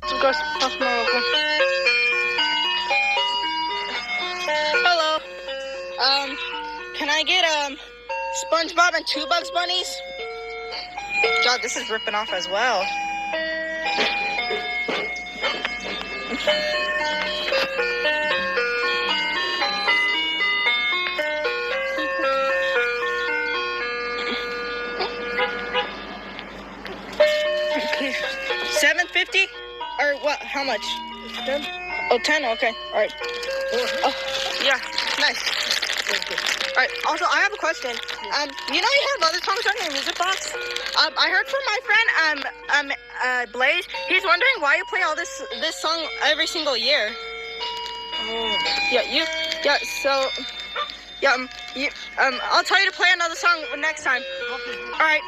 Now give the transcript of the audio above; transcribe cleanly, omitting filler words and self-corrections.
Let's go talk more local. Hello. Can I get SpongeBob and 2 Bugs Bunnies? God, this is ripping off as well. Okay. $7.50? Or what? How much? 10. Oh, 10? Okay. All right. Oh, yeah. Nice. All right. Also, I have a question. You know you have other songs on your music box? I heard from my friend, Blaze. He's wondering why you play all this song every single year. Oh. Yeah, so, I'll tell you to play another song next time. All right.